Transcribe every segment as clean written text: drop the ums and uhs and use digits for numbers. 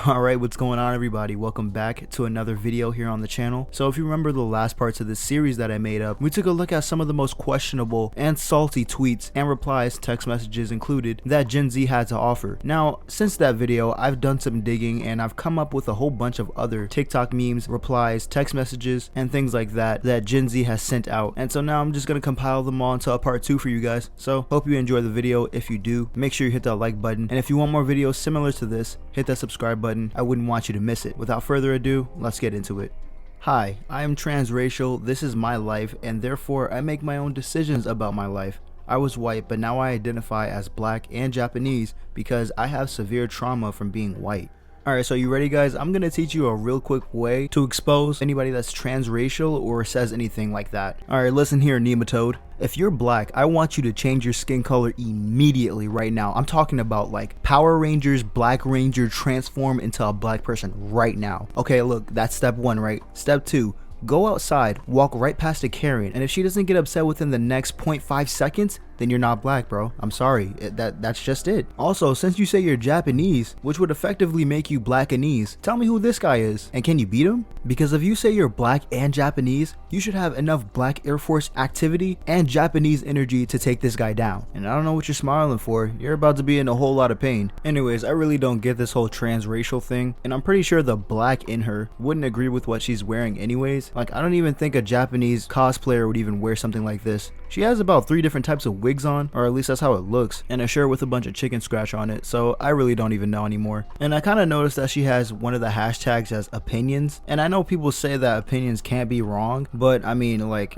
Alright, what's going on everybody? Welcome back to another video here on the channel. So if you remember the last parts of this series that I made up, we took a look at some of the most questionable and salty tweets and replies, text messages included, that Gen Z had to offer. Now, since that video, I've done some digging and I've come up with a whole bunch of other TikTok memes, replies, text messages, and things like that Gen Z has sent out. And so now I'm just going to compile them all into a part 2 for you guys. So hope you enjoy the video. If you do, make sure you hit that like button. And if you want more videos similar to this, hit that subscribe button. I wouldn't want you to miss it. Without further ado, let's get into it. Hi, I am transracial, this is my life, and therefore I make my own decisions about my life. I was white, but now I identify as black and Japanese because I have severe trauma from being white. Alright, so you ready guys? I'm gonna teach you a real quick way to expose anybody that's transracial or says anything like that. Alright, listen here, nematode. If you're black, I want you to change your skin color immediately right now. I'm talking about like Power Rangers, Black Ranger, transform into a black person right now. Okay, look, that's step 1, right? Step 2. Go outside, walk right past a Karen, and if she doesn't get upset within the next 0.5 seconds, then you're not black, bro. I'm sorry, that's just it. Also, since you say you're Japanese, which would effectively make you Blackanese, tell me who this guy is, and can you beat him? Because if you say you're black and Japanese, you should have enough Black Air Force activity and Japanese energy to take this guy down. And I don't know what you're smiling for, you're about to be in a whole lot of pain. Anyways, I really don't get this whole transracial thing, and I'm pretty sure the black in her wouldn't agree with what she's wearing anyways. Like, I don't even think a Japanese cosplayer would even wear something like this. She has about 3 different types of wigs on, or at least that's how it looks, and a shirt with a bunch of chicken scratch on it, so I really don't even know anymore. And I kind of noticed that she has one of the hashtags as opinions, and I know people say that opinions can't be wrong, but I mean, like,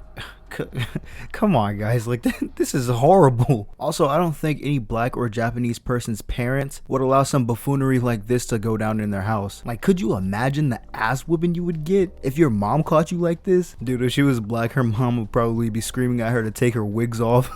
come on guys, like this is horrible. Also, I don't think any black or Japanese person's parents would allow some buffoonery like this to go down in their house. Like, could you imagine the ass whooping you would get if your mom caught you like this? Dude, if she was black, her mom would probably be screaming at her to take her wigs off.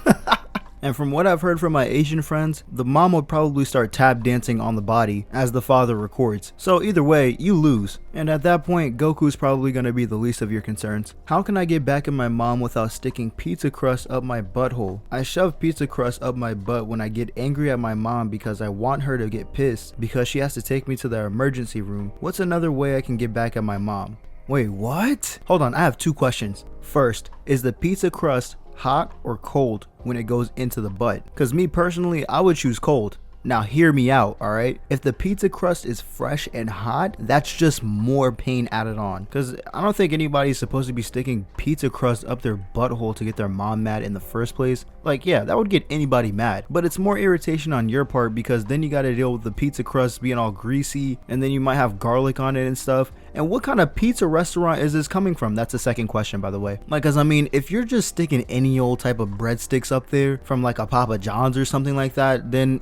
And from what I've heard from my Asian friends, the mom would probably start tap dancing on the body as the father records. So either way, you lose. And at that point, Goku's probably going to be the least of your concerns. How can I get back at my mom without sticking pizza crust up my butthole? I shove pizza crust up my butt when I get angry at my mom because I want her to get pissed because she has to take me to the emergency room. What's another way I can get back at my mom? Wait, what? Hold on, I have 2 questions. First, is the pizza crust hot or cold when it goes into the butt? Because me personally, I would choose cold. Now hear me out, alright? If the pizza crust is fresh and hot, that's just more pain added on. Because I don't think anybody's supposed to be sticking pizza crust up their butthole to get their mom mad in the first place. Like, yeah, that would get anybody mad. But it's more irritation on your part because then you gotta deal with the pizza crust being all greasy, and then you might have garlic on it and stuff. And what kind of pizza restaurant is this coming from? That's the second question, by the way. Like, cause I mean, if you're just sticking any old type of breadsticks up there from like a Papa John's or something like that, then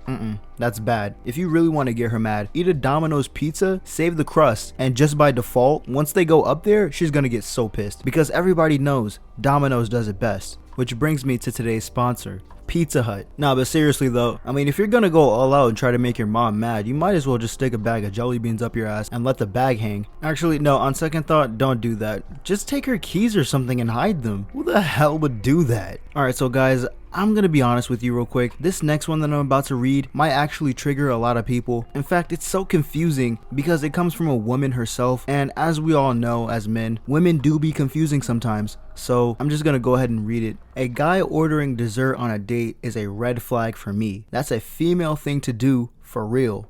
that's bad. If you really want to get her mad, eat a Domino's pizza, save the crust, and just by default, once they go up there, she's gonna get so pissed because everybody knows Domino's does it best. Which brings me to today's sponsor, Pizza Hut. Nah, but seriously though, I mean, if you're gonna go all out and try to make your mom mad, you might as well just stick a bag of jelly beans up your ass and let the bag hang. Actually, no, on second thought, don't do that. Just take her keys or something and hide them. Who the hell would do that? Alright, so guys, I'm gonna be honest with you real quick. This next one that I'm about to read might actually trigger a lot of people. In fact, it's so confusing because it comes from a woman herself, and as we all know as men, women do be confusing sometimes. So I'm just gonna go ahead and read it. A guy ordering dessert on a date is a red flag for me. That's a female thing to do for real.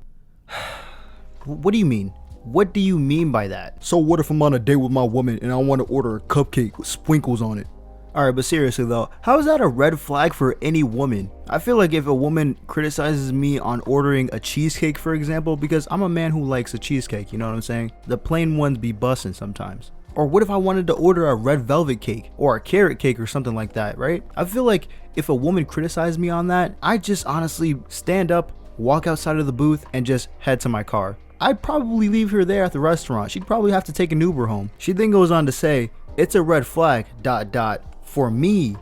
What do you mean? What do you mean by that? So what if I'm on a date with my woman and I want to order a cupcake with sprinkles on it? Alright, but seriously though, how is that a red flag for any woman? I feel like if a woman criticizes me on ordering a cheesecake, for example, because I'm a man who likes a cheesecake, you know what I'm saying? The plain ones be bussin' sometimes. Or what if I wanted to order a red velvet cake or a carrot cake or something like that, right? I feel like if a woman criticized me on that, I'd just honestly stand up, walk outside of the booth, and just head to my car. I'd probably leave her there at the restaurant. She'd probably have to take an Uber home. She then goes on to say, it's a red flag, ... For me,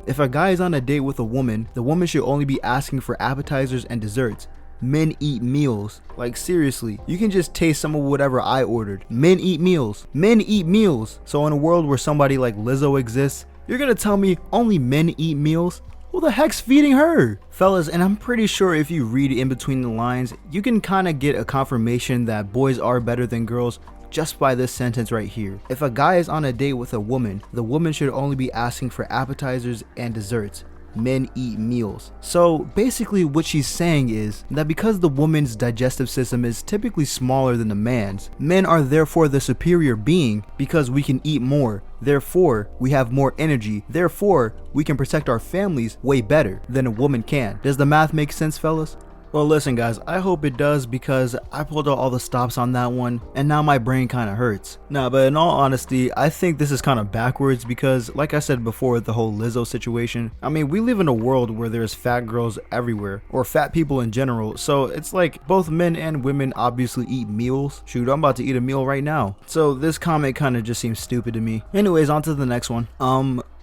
if a guy is on a date with a woman, the woman should only be asking for appetizers and desserts. Men eat meals. Like seriously, you can just taste some of whatever I ordered. Men eat meals. Men eat meals. So in a world where somebody like Lizzo exists, you're gonna tell me only men eat meals? Who the heck's feeding her? Fellas, and I'm pretty sure if you read in between the lines, you can kind of get a confirmation that boys are better than girls just by this sentence right here. If a guy is on a date with a woman, the woman should only be asking for appetizers and desserts. Men eat meals. So basically what she's saying is that because the woman's digestive system is typically smaller than the man's, men are therefore the superior being because we can eat more. Therefore, we have more energy. Therefore, we can protect our families way better than a woman can. Does the math make sense, fellas? Well, listen guys, I hope it does because I pulled out all the stops on that one and now my brain kind of hurts. Nah, but in all honesty, I think this is kind of backwards because like I said before, the whole Lizzo situation, I mean, we live in a world where there's fat girls everywhere, or fat people in general, so it's like both men and women obviously eat meals. Shoot, I'm about to eat a meal right now. So this comment kind of just seems stupid to me. Anyways, on to the next one.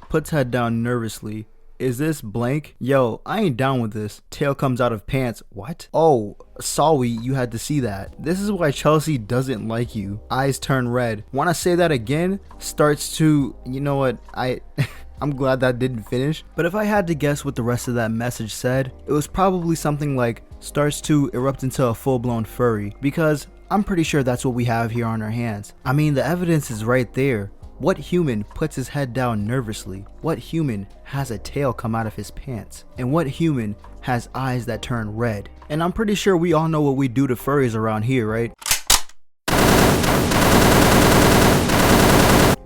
Puts head down nervously. Is this blank? Yo, I ain't down with this. Tail comes out of pants. What? Oh, sorry, you had to see that. This is why Chelsea doesn't like you. Eyes turn red. Wanna say that again? Starts to, you know what, I'm glad that didn't finish. But if I had to guess what the rest of that message said, it was probably something like, starts to erupt into a full-blown furry. Because I'm pretty sure that's what we have here on our hands. I mean, the evidence is right there. What human puts his head down nervously? What human has a tail come out of his pants? And what human has eyes that turn red? And I'm pretty sure we all know what we do to furries around here, right?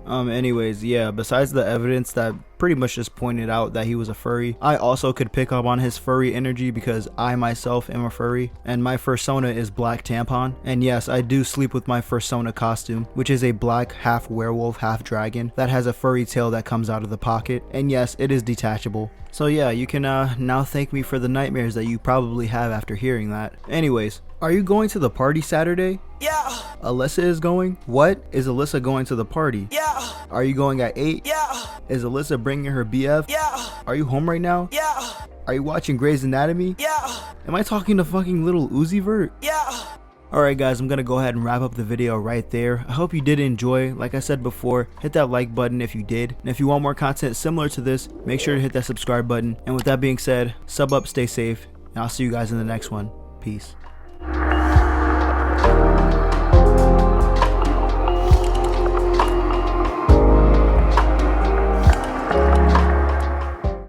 Anyways, yeah, besides the evidence that pretty much just pointed out that he was a furry, I also could pick up on his furry energy because I myself am a furry, and my fursona is black tampon. And yes, I do sleep with my fursona costume, which is a black half werewolf, half dragon that has a furry tail that comes out of the pocket. And yes, it is detachable. So yeah, you can now thank me for the nightmares that you probably have after hearing that. Anyways, are you going to the party Saturday? Yeah. Alyssa is going? What? Is Alyssa going to the party? Yeah. Are you going at 8? Yeah. Is Alyssa bringing her BF? Yeah. Are you home right now? Yeah. Are you watching Grey's Anatomy? Yeah. Am I talking to fucking little Uzi Vert? Yeah. Alright guys, I'm gonna go ahead and wrap up the video right there. I hope you did enjoy. Like I said before, hit that like button if you did. And if you want more content similar to this, make sure to hit that subscribe button. And with that being said, sub up, stay safe, and I'll see you guys in the next one. Peace.